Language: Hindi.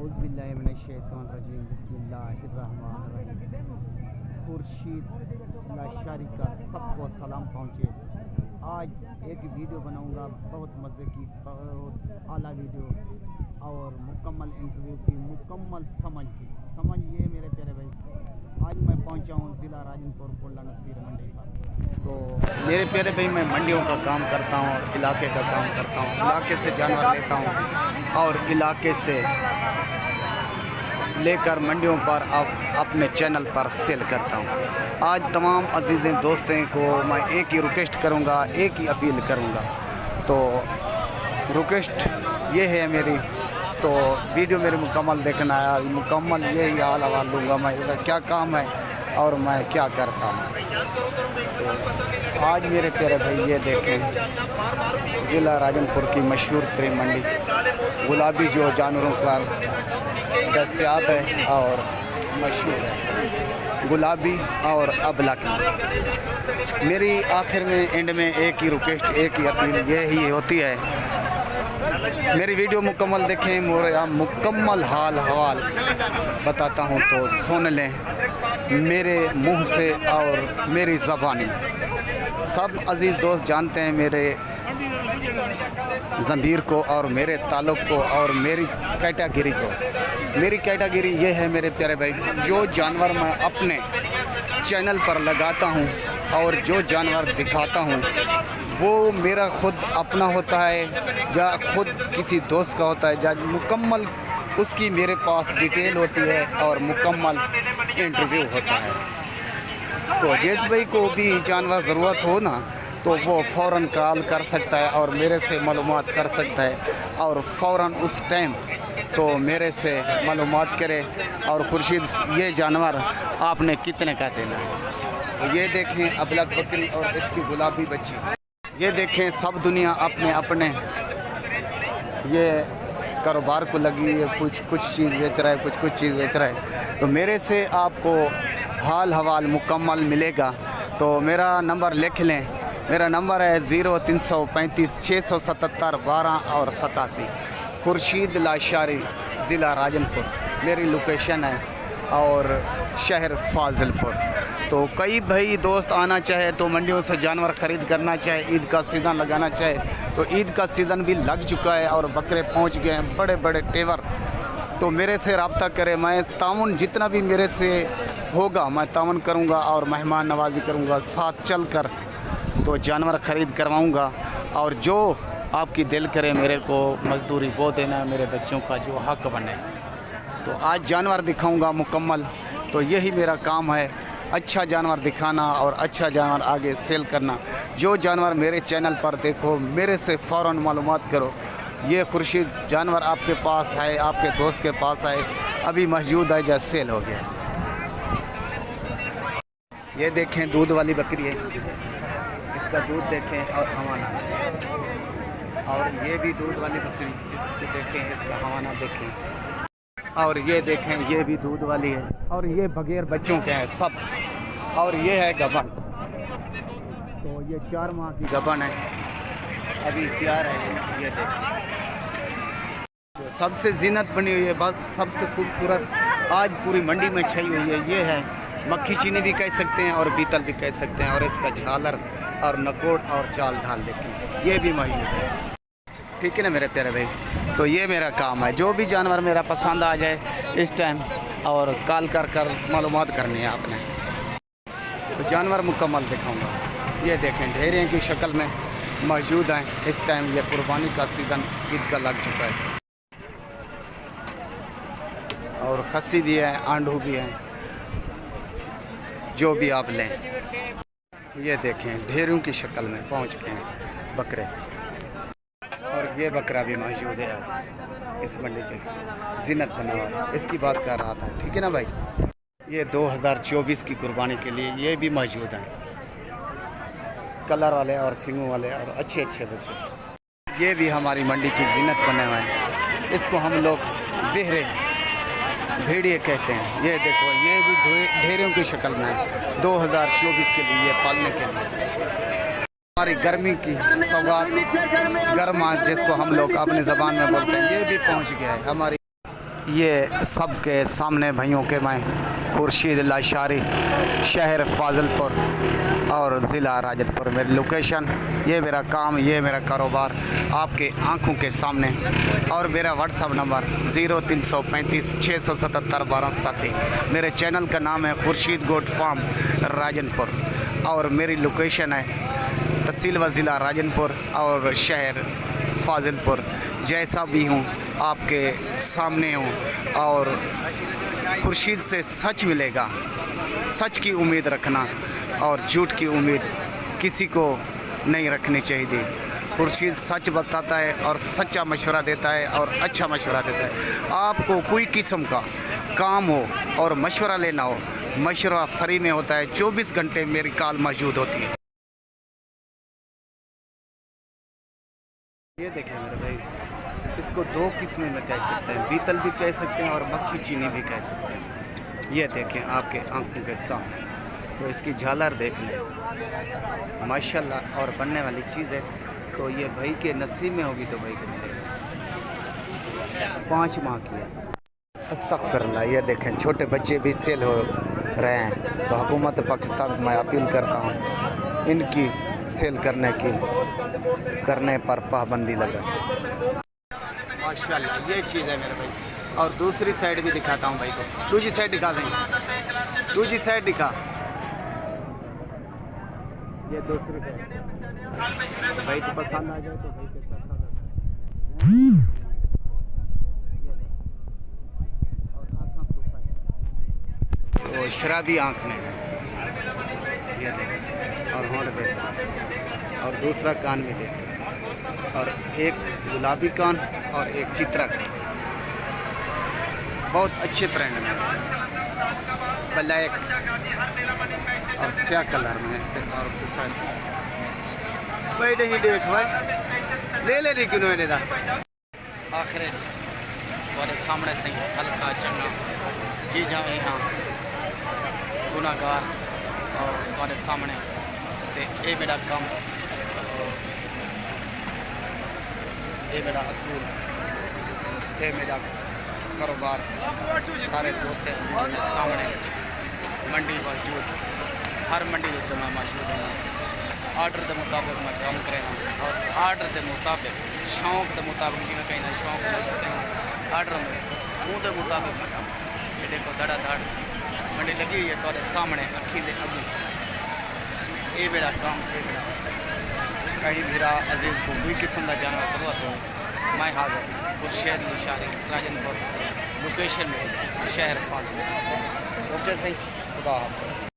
औज़ुबिल्लाहिमिनश्शैतानिर्रजीम बिस्मिल्लाहिर्रहमानिर्रहीम। खुर्शीद लाशारी का सबको सलाम पहुँचे। आज एक वीडियो बनाऊंगा, बहुत मज़े की, बहुत आला वीडियो और मुकम्मल इंटरव्यू की, मुकम्मल समझ ये मेरे प्यारे भाई। आज मैं पहुंचा हूँ ज़िला राजनपुर पुल्ला नसीर मंडी पर। तो मेरे प्यारे भाई, मैं मंडियों का काम करता हूँ और इलाके का काम करता हूँ। इलाके से जानवर लेता हूँ और इलाके से लेकर मंडियों पर अपने चैनल पर सेल करता हूँ। आज तमाम अजीज़ें दोस्तों को मैं एक ही रिक्वेस्ट करूँगा, एक ही अपील करूँगा। तो रिक्वेस्ट ये है मेरी, तो वीडियो मेरी मुकम्मल देखना है। मुकम्मल यही हाल हवाल लूँगा मैं, इधर क्या काम है और मैं क्या करता हूँ। तो आज मेरे प्यारे भाई ये देखें, ज़िला राजनपुर की मशहूर तरीन मंडी गुलाबी जो जानवरों पर दस्तयाब है और मशहूर है, गुलाबी और अबला की। मेरी आखिर में एंड में एक ही रिक्वेस्ट, एक ही अपील यही होती है, मेरी वीडियो मुकम्मल देखें, मेरा मुकम्मल हाल हवाल बताता हूँ तो सुन लें मेरे मुंह से और मेरी ज़बानी। सब अजीज़ दोस्त जानते हैं मेरे ज़मीर को और मेरे ताल्लुक़ को और मेरी कैटेगरी को। मेरी कैटेगरी ये है मेरे प्यारे भाई, जो जानवर मैं अपने चैनल पर लगाता हूँ और जो जानवर दिखाता हूँ वो मेरा ख़ुद अपना होता है या ख़ुद किसी दोस्त का होता है, या मुकम्मल उसकी मेरे पास डिटेल होती है और मुकम्मल इंटरव्यू होता है। तो जिस भाई को भी जानवर ज़रूरत हो ना, तो वो फ़ौरन कॉल कर सकता है और मेरे से मालूमात कर सकता है और फ़ौरन उस टाइम तो मेरे से मालूमात करे और खुर्शीद ये जानवर आपने कितने का देना है। तो ये देखें अबलग बकरी और इसकी गुलाबी बच्ची। ये देखें सब दुनिया अपने अपने ये कारोबार को लगी है, कुछ चीज़ बेच रहा है, कुछ चीज़ बेच रहा है। तो मेरे से आपको हाल हवाल मुकम्मल मिलेगा। तो मेरा नंबर लिख लें, मेरा नंबर है 0335 677 12 और 87। खुर्शीद लाशारी, ज़िला राजनपुर मेरी लोकेशन है और शहर फाजिलपुर। तो कई भाई दोस्त आना चाहे तो मंडियों से जानवर ख़रीद करना चाहे, ईद का सीज़न लगाना चाहे तो ईद का सीज़न भी लग चुका है और बकरे पहुंच गए हैं, बड़े बड़े तेवर। तो मेरे से रब्ता करें, मैं ताउन जितना भी मेरे से होगा मैं ताउन करूंगा और मेहमान नवाजी करूंगा, साथ चल कर तो जानवर ख़रीद करवाऊंगा। और जो आपकी दिल करे मेरे को मजदूरी वो देना, मेरे बच्चों का जो हक बने। तो आज जानवर दिखाऊंगा मुकम्मल, तो यही मेरा काम है, अच्छा जानवर दिखाना और अच्छा जानवर आगे सेल करना। जो जानवर मेरे चैनल पर देखो मेरे से फ़ौरन मालूमात करो, ये खुर्शीद जानवर आपके पास है, आपके दोस्त के पास है, अभी मौजूद है या सेल हो गया। ये देखें दूध वाली बकरी है, इसका दूध देखें और हवाना। और ये भी दूध वाली बकरी, इसको देखें, इसका हवाना देखें। और ये देखें, ये भी दूध वाली है और ये बगैर बच्चों के हैं सब। और ये है गबन, तो ये 4 माह की गबन है, अभी तैयार है। ये देखें, तो सबसे जीनत बनी हुई है, बस सबसे खूबसूरत आज पूरी मंडी में छई हुई है। ये है मक्खी चीनी भी कह सकते हैं और बीतल भी कह सकते हैं। और इसका झालर और नकोट और चाल ढाल देखें, ये भी मौजूद है। ठीक है ना मेरे प्यारे भाई। तो ये मेरा काम है, जो भी जानवर मेरा पसंद आ जाए इस टाइम और कॉल कर मालूमात करनी है आपने, तो जानवर मुकम्मल दिखाऊंगा। ये देखें ढेरियों की शक्ल में मौजूद हैं इस टाइम। ये कुर्बानी का सीज़न ईद का लग चुका है और खस्सी भी है, आंडू भी हैं, जो भी आप लें। ये देखें ढेरों की शक्ल में पहुंच गए हैं बकरे। और ये बकरा भी मौजूद है इस मंडी पे, जीनत बना हुआ है, इसकी बात कर रहा था। ठीक है ना भाई। ये 2024 की कुर्बानी के लिए ये भी मौजूद हैं, कलर वाले और सिंगों वाले और अच्छे अच्छे बच्चे। ये भी हमारी मंडी की जीनत बने हुए हैं, इसको हम लोग वेहरे भेड़िए कहते हैं। ये देखो, ये भी ढेरों की शक्ल में है, 2024 के लिए पालने के लिए। हमारी गर्मी की सौगात, गर्मा जिसको हम लोग अपनी ज़बान में बोलते हैं, ये भी पहुंच गया है। हमारी ये सबके सामने भाइयों के मैं खुर्शीद लाशारी, शहर फाजिलपुर और ज़िला राजनपुर मेरी लोकेशन, ये मेरा काम, ये मेरा कारोबार आपके आंखों के सामने। और मेरा व्हाट्सअप नंबर 0335 677 1287। मेरे चैनल का नाम है खुर्शीद गोट फार्म राजनपुर और मेरी लोकेशन है तहसील व ज़िला राजनपुर और शहर फाजिलपुर। जैसा भी हूँ आपके सामने हूँ और खुर्शीद से सच मिलेगा। सच की उम्मीद रखना और झूठ की उम्मीद किसी को नहीं रखनी चाहिए। खुर्शीद सच बताता है और सच्चा मशवरा देता है और अच्छा मशवरा देता है। आपको कोई किस्म का काम हो और मशवरा लेना हो, मशवरा फ्री में होता है। 24 घंटे मेरी कॉल मौजूद होती है। ये देखें मेरे भाई, इसको दो किस्में में कह सकते हैं, बीतल भी कह सकते हैं और मक्खी चीनी भी कह सकते हैं। ये देखें आपके आंखों के सामने, तो इसकी झालर देख लें माशाल्लाह और बनने वाली चीज़ है। तो ये भाई के नसीब में होगी तो भाई को मिलेगा। 5 माह की है। अस्तगफिरुल्लाह। ये देखें छोटे बच्चे भी सेल हो रहे हैं, तो हुकूमत पाकिस्तान को मैं अपील करता हूँ इनकी सेल करने पर पाबंदी लगा। माशाल्लाह ये चीज़ है मेरे भाई। और दूसरी साइड भी दिखाता हूँ भाई को। दूसरी साइड दिखा देंगे, दूसरी साइड दिखा। ये दूसरी साइड भाई को पसंद आ जाए तो भाई के साथ तो शराबी आँख में है, ये देखें, और होंठ देखें और दूसरा कान भी देखें और एक गुलाबी कान और एक चित्रा कान। बहुत अच्छे ब्रांड में, ब्लैक और स्या कलर में और भाई नहीं देख भाई ले ले क्यों नहीं देता। आखिर तुम्हारे सामने से हल्का चढ़ना जी जाओ यहाँ गुनाहगार और तुम्हारे सामने ये मेरा काम, ये मेरा असूल, ये मेरा कारोबार। सारे दोस्त मेरे सामने मंडी मौजूद, हर मंडी में मैं मौजूद हूँ। आर्डर के मुताबिक मैं काम करें और आर्डर के मुताबिक शौक के मुताबिक जिन्हें कहीं शौक नहीं आर्डर में मुँह के मुताबिक मैं काम। ये देखो धड़ाधड़ मंडी लगी हुई है तुम्हारे सामने अखी दे अगू। ये मेरा काम, ये मेरा कहीं भी अजीज को कोई किस्म का जानवर करवा तो मैं हाजिर खुर्शीद लाशारी राजनपुर लोकेशन में शहर फाजिलपुर। ओके सही, खुदा हाफ़िज़।